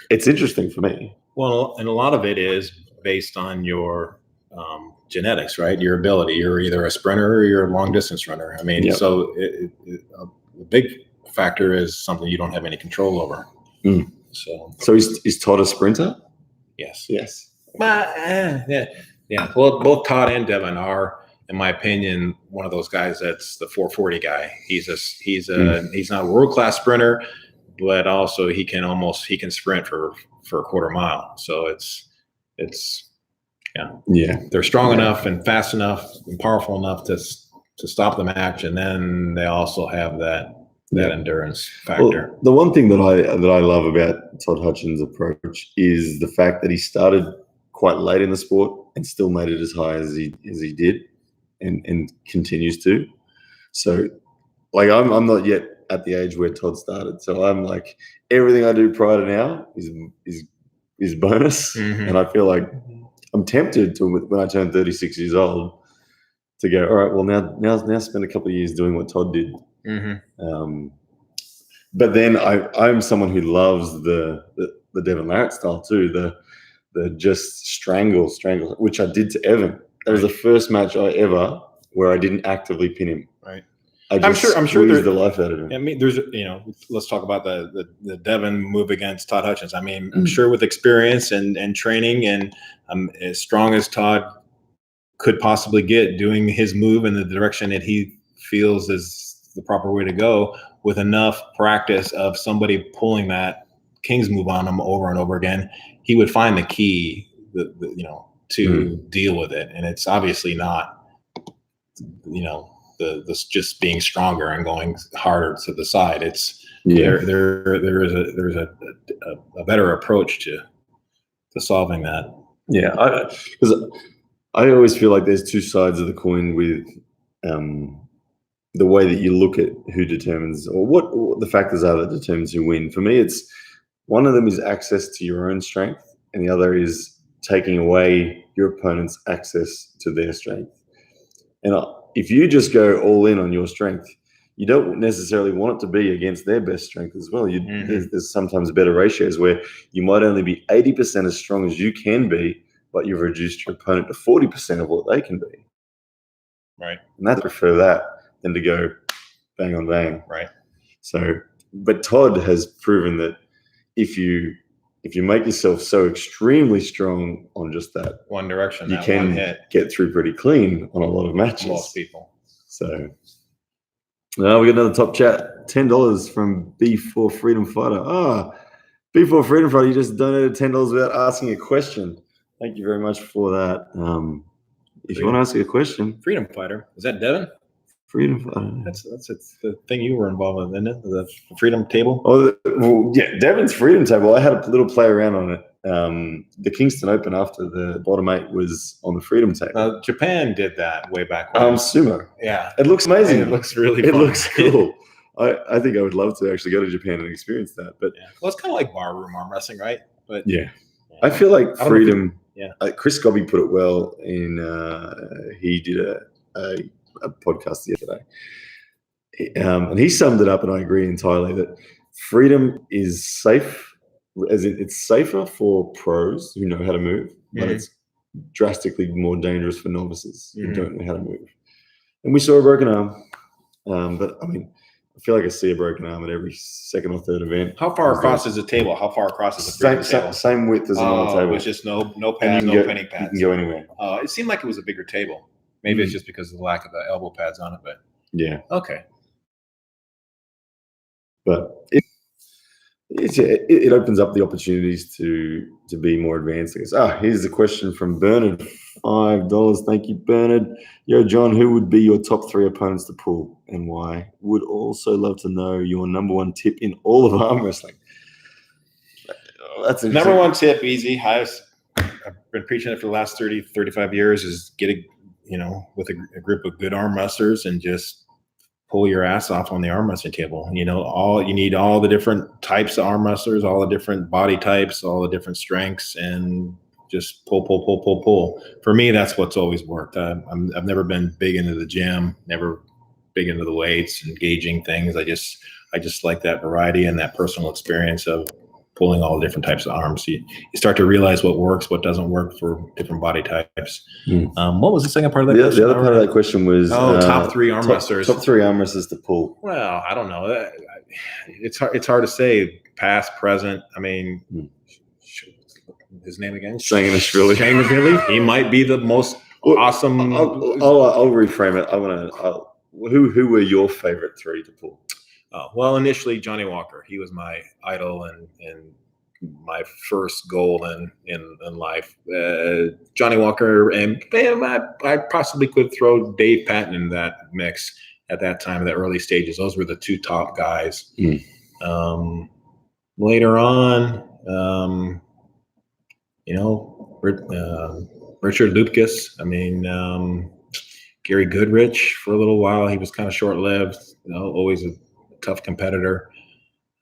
B: It's interesting for me.
A: Well, and a lot of it is based on your genetics, right? Your ability. You're either a sprinter or you're a long distance runner. I mean, so a big factor is something you don't have any control over.
B: Mm. So is Todd a sprinter?
A: Yes. Yeah. Well, both Todd and Devin are, in my opinion, one of those guys that's the 440 guy. He's not a world class sprinter, but also he can sprint for a quarter mile. So it's they're strong enough and fast enough and powerful enough to stop the match, and then they also have that endurance factor.
B: Well, the one thing that I love about Todd Hutchins' approach is the fact that he started quite late in the sport and still made it as high as he did, and continues to. So, like, I'm not yet at the age where Todd started, so I'm like, everything I do prior to now is bonus, and I feel like I'm tempted to, when I turn 36 years old, to go, all right, well now spend a couple of years doing what Todd did. But then I'm someone who loves the Devin Larratt style too, the just strangle, which I did to Evan. That was the first match I ever where I didn't actively pin him.
A: Right.
B: I'm sure there's the life out of him.
A: I mean, there's let's talk about the Devin move against Todd Hutchins. I mean, I'm sure with experience and training and as strong as Todd could possibly get, doing his move in the direction that he feels is the proper way to go, with enough practice of somebody pulling that King's move on him over and over again, he would find the key, to deal with it. And it's obviously not, this just being stronger and going harder to the side. It's there's a better approach to solving that.
B: Yeah, because I always feel like there's two sides of the coin with the way that you look at who determines, or what the factors are that determines who win. For me, it's one of them is access to your own strength, and the other is taking away your opponent's access to their strength. And if you just go all in on your strength, you don't necessarily want it to be against their best strength as well. There's sometimes better ratios where you might only be 80% as strong as you can be, but you've reduced your opponent to 40% of what they can be.
A: Right.
B: And I prefer that than to go bang on bang.
A: Right.
B: So, but Todd has proven that if you make yourself so extremely strong on just that
A: one direction,
B: you can get through pretty clean on a lot of matches.
A: Most people.
B: So now we got another top chat. $10 from B4 Freedom Fighter. B4 Freedom Fighter, you just donated $10 without asking a question. Thank you very much for that. If you want to ask a question,
A: Freedom Fighter, is that Devin?
B: Freedom Fighter.
A: That's the thing you were involved with, isn't it? The Freedom Table.
B: Oh, yeah, Devin's Freedom Table. I had a little play around on it. The Kingston Open after the bottom 8 was on the Freedom Table.
A: Japan did that way back when.
B: Sumo.
A: Yeah,
B: it looks amazing.
A: It looks really.
B: It looks cool. I think I would love to actually go to Japan and experience that. But
A: well, it's kind of like barroom arm wrestling, right? But
B: I feel like Freedom. Chris Gobby put it well in. He did a podcast the other day, and he summed it up, and I agree entirely that freedom is safe, as it's safer for pros who know how to move, but it's drastically more dangerous for novices who don't know how to move. And we saw a broken arm, but I mean, I feel like I see a broken arm at every second or third event.
A: How far across is the table? How far across is the table?
B: Same width as another table.
A: It's just no pads, no pinning pads.
B: You can go anywhere.
A: It seemed like it was a bigger table. Maybe it's just because of the lack of the elbow pads on it, but okay. But
B: it opens up the opportunities to be more advanced, I guess. Here's a question from Bernard. $5. Thank you, Bernard. Yo, John, who would be your top 3 opponents to pull and why? Would also love to know your number 1 tip in all of arm wrestling. That's
A: number 1 tip, easy. I've been preaching it for the last 30, 35 years, is getting, with a group of good arm wrestlers and just pull your ass off on the arm wrestling table. You need all the different types of arm wrestlers, all the different body types, all the different strengths, and just pull. For me, that's what's always worked. I've never been big into the gym, never big into the weights and gauging things. I just like that variety and that personal experience of pulling all the different types of arms. You start to realize what works, what doesn't work for different body types. What was the second part of that question?
B: The other part of that question was
A: top 3 arm wrestlers.
B: Top 3 arm wrestlers to pull.
A: Well, I don't know. It's hard to say. Past, present. I mean, his name again?
B: Shainashvili.
A: He might be the most awesome.
B: I'll reframe it. Who were your favorite 3 to pull?
A: Well, initially Johnny Walker. He was my idol and my first goal in life. Johnny Walker, and I possibly could throw Dave Patton in that mix at that time, in the early stages. Those were the 2 top guys. Later on, Richard Lupkus. I mean, Gary Goodrich for a little while. He was kind of short-lived. Always a tough competitor.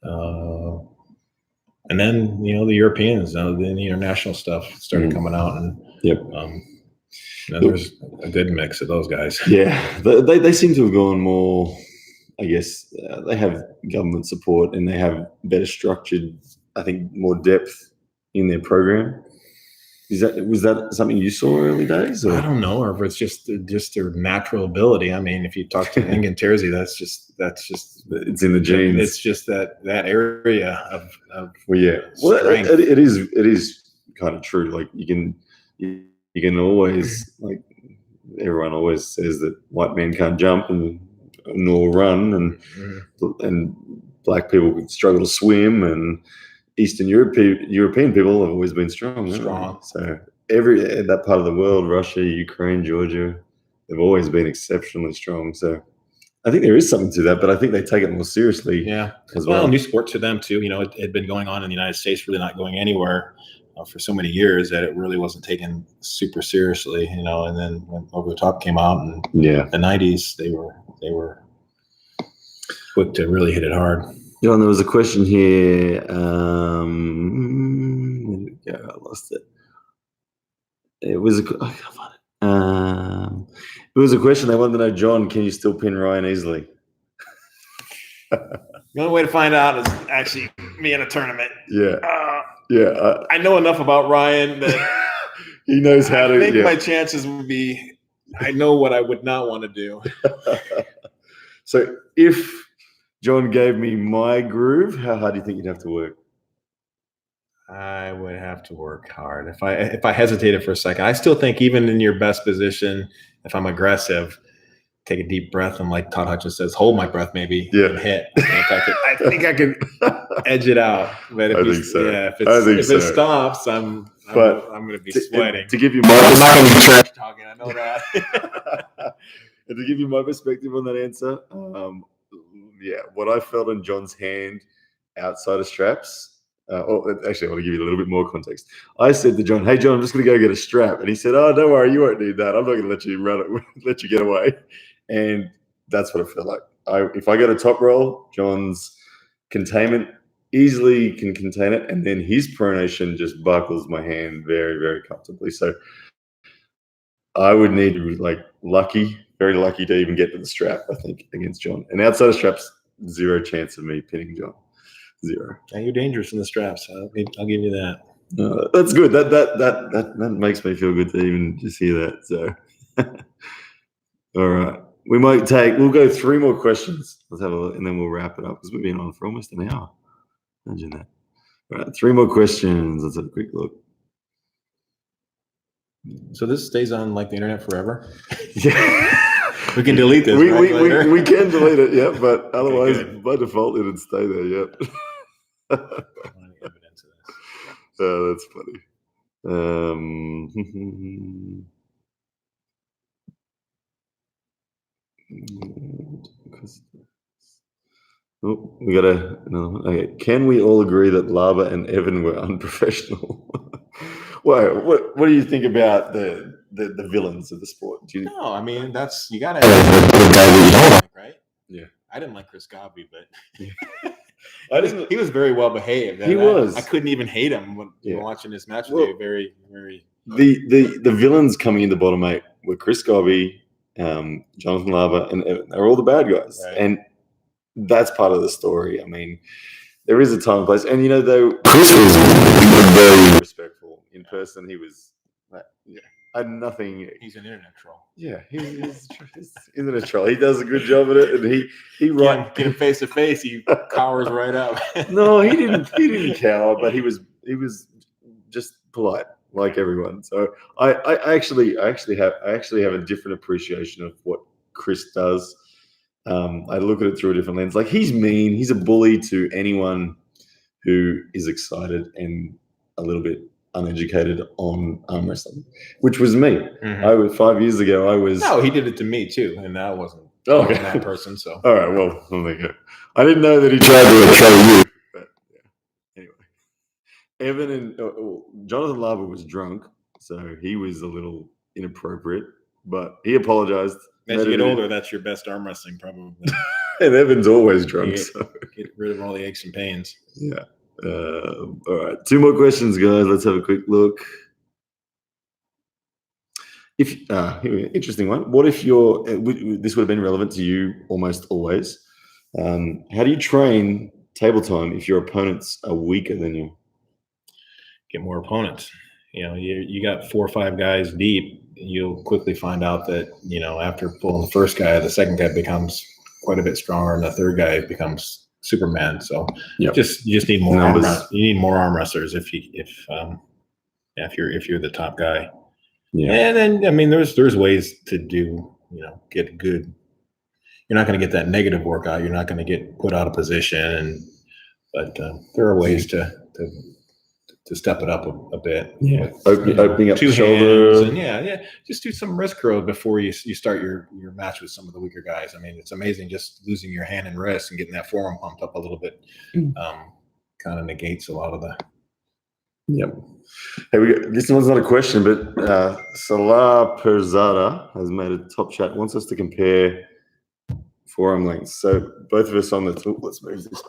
A: And then, the Europeans, the international stuff started coming out, and then there's a good mix of those guys.
B: Yeah, they seem to have gone more. I guess they have government support and they have better structured, I think, more depth in their program. Was that something you saw early days? Or?
A: I don't know, or if it's just their natural ability. I mean, if you talk to Ingen Terzi, that's just
B: it's in the genes.
A: It's just that area of
B: strength. It is kind of true. Like you can always, like, everyone always says that white men can't jump nor run, and black people can struggle to swim, and Eastern European people have always been strong. So that part of the world, Russia, Ukraine, Georgia, they've always been exceptionally strong. So I think there is something to that, but I think they take it more seriously.
A: Yeah,
B: as well.
A: New sport for them too. It had been going on in the United States, really not going anywhere for so many years that it really wasn't taken super seriously. And then when Over the Top came out in the 90s, they were quick to really hit it hard.
B: John, there was a question here. I lost it. It was I can't find it. It was a question they wanted to know, John, can you still pin Ryan easily?
A: The only way to find out is actually me in a tournament. I know enough about Ryan that
B: he knows how to.
A: I think my chances would be. I know what I would not want to do.
B: So if John gave me my groove, how hard do you think you'd have to work?
A: I would have to work hard. If I hesitated for a second, I still think even in your best position, if I'm aggressive, take a deep breath and, like Todd Hutchins says, hold my breath maybe and hit. I think I could edge it out. But if it stops, I'm going to be sweating.
B: To give you I'm not going to be trash talking. I know that. And to give you my perspective on that answer, what I felt in John's hand outside of straps. Actually, I want to give you a little bit more context. I said to John, "Hey, John, I'm just going to go get a strap," and he said, "Oh, don't worry, you won't need that. I'm not going to let you run it, let you get away." And that's what it felt like. If I get a top roll, John's containment easily can contain it, and then his pronation just buckles my hand very, very comfortably. So I would need to be very lucky to even get to the strap, I think, against John. And outside of straps, zero chance of me pinning John. Zero.
A: And you're dangerous in the straps. I'll give you that.
B: That's good. That makes me feel good to even just hear that. So, all right, we'll go 3 more questions. Let's have a look, and then we'll wrap it up because we've been on for almost an hour. Imagine that. All right, 3 more questions. Let's have a quick look.
A: So this stays on the internet forever?
B: Yeah.
A: We can delete this.
B: We can delete it, yeah, but otherwise, by default, it'd stay there, yep.
A: Evidence of this.
B: Oh, that's funny. We got another one. Okay. Can we all agree that Lava and Evan were unprofessional? Well, what do you think about the villains of the sport?
A: No, I mean, you got to have a guy that you don't like, right?
B: Yeah.
A: I didn't like Chris Godby, but
B: I
A: he was very well behaved.
B: He was.
A: I couldn't even hate him when watching this match. Well, very, very.
B: The villains coming in the bottom 8 were Chris Godby, Jonathan Lava, and they're all the bad guys, and that's part of the story. I mean, there is a time and place, and though Chris was very respectful in person, he was. I had nothing.
A: He's an internet troll.
B: Yeah, he's internet troll. He does a good job at it, and he
A: get him face to face. He cowers right up.
B: No, he didn't. He didn't cower, but he was just polite, like everyone. So I actually have a different appreciation of what Chris does. I look at it through a different lens. Like, he's mean. He's a bully to anyone who is excited and a little bit uneducated on arm wrestling, which was me. Mm-hmm. 5 years ago, I was.
A: No, he did it to me too, and I wasn't that person. So
B: all right, well, there you go. I didn't know that he tried to troll you. But anyway, Evan and Jonathan Lava was drunk, so he was a little inappropriate, but he apologized.
A: As you get older, that's your best arm wrestling, probably.
B: And Evan's always drunk.
A: Get rid of all the aches and pains.
B: Yeah. All right, 2 more questions, guys. Let's have a quick look. Interesting one. What if this would have been relevant to you almost always. How do you train table time if your opponents are weaker than you?
A: Get more opponents. You got 4 or 5 guys deep. You'll quickly find out that, after pulling the first guy, the second guy becomes quite a bit stronger, and the third guy becomes Superman. So you just need more you need more arm wrestlers if you're the top guy. Yeah. And then there's ways to get good. You're not going to get that negative workout. You're not going to get put out of position, but there are ways to step it up a bit.
B: Yeah, opening up
A: 2
B: shoulder.
A: Hands and just do some wrist curls before you start your match with some of the weaker guys. I mean, it's amazing just losing your hand and wrist and getting that forearm pumped up a little bit. Kind of negates a lot of the.
B: Yep. Hey, this one's not a question, but Salah Perzada has made a top chat. Wants us to compare forearm lengths. So both of us on the top. Let's move this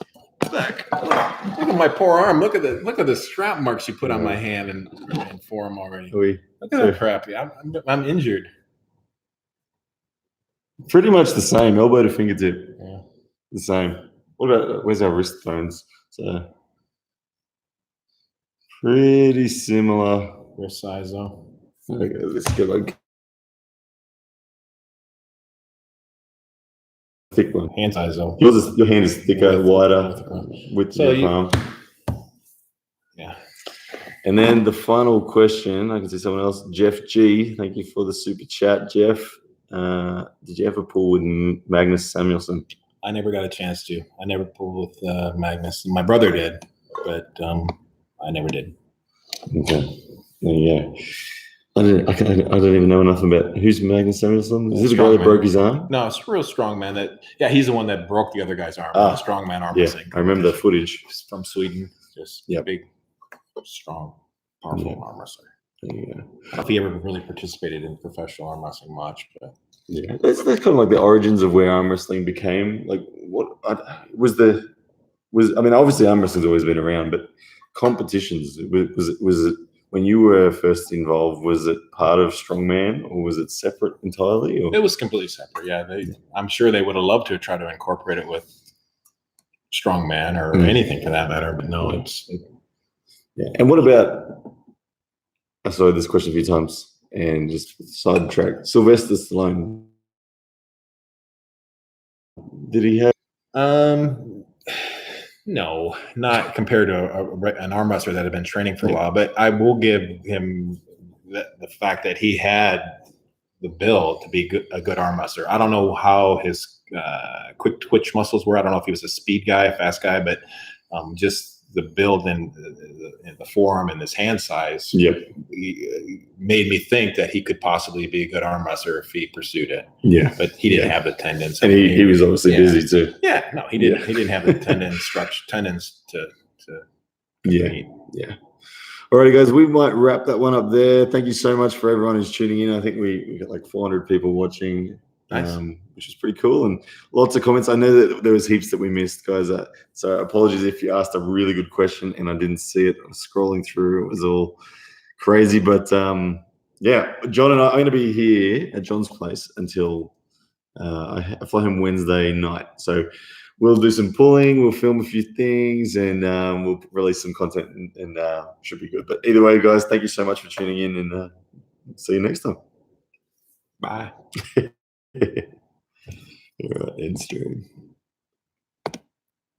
B: back.
A: Look at my poor arm. Look at the strap marks you put on my hand and forearm already. Look at that crap. I'm injured.
B: Pretty much the same, elbow to fingertip. Yeah. The same. What about where's our wrist bones? So pretty similar.
A: Wrist size though.
B: Okay, let's go like thick one.
A: Hand size though.
B: Your hand is thicker, wider with your palm.
A: Yeah.
B: And then the final question, I can see someone else, Jeff G. Thank you for the super chat, Jeff. Did you ever pull with Magnus Samuelsson?
A: I never got a chance to. I never pulled with Magnus. My brother did, but I never did.
B: Okay. Yeah. I don't even know enough about who's Magnus Samuelsson. Is this the guy that broke his arm?
A: No, it's a real strong man. He's the one that broke the other guy's arm. Strong man arm wrestling.
B: I remember the footage.
A: From Sweden. Just big, strong, powerful arm wrestler. Yeah. I don't know if he ever really participated in professional arm wrestling much, but
B: that's kind of like the origins of where arm wrestling became. Like, what was obviously arm wrestling's always been around, but competitions was it when you were first involved? Was it part of Strongman or was it separate entirely? Or?
A: It was completely separate. Yeah, I'm sure they would have loved to try to incorporate it with Strongman or anything for that matter, but no,
B: Yeah. And what about? I saw this question a few times and just sidetracked. Sylvester Stallone. Did he have?
A: No, not compared to an arm wrestler that had been training for a while. But I will give him the fact that he had the build to be a good arm wrestler. I don't know how his quick twitch muscles were. I don't know if he was a speed guy, a fast guy, but just the build and the forearm and his hand size made me think that he could possibly be a good arm wrestler if he pursued it.
B: Yeah,
A: but he didn't have the tendons,
B: and he was obviously busy too.
A: Yeah, no, he didn't. He didn't have the tendons to.
B: Yeah. Alrighty, guys, we might wrap that one up there. Thank you so much for everyone who's tuning in. I think we got like 400 people watching.
A: Nice.
B: Which is pretty cool, and lots of comments. I know that there was heaps that we missed, guys. So apologies if you asked a really good question and I didn't see it. I was scrolling through; it was all crazy. But yeah, John and I'm going to be here at John's place until I fly home Wednesday night. So we'll do some pulling, we'll film a few things, and we'll release some content, and should be good. But either way, guys, thank you so much for tuning in, and see you next time.
A: Bye.
B: All right, end stream.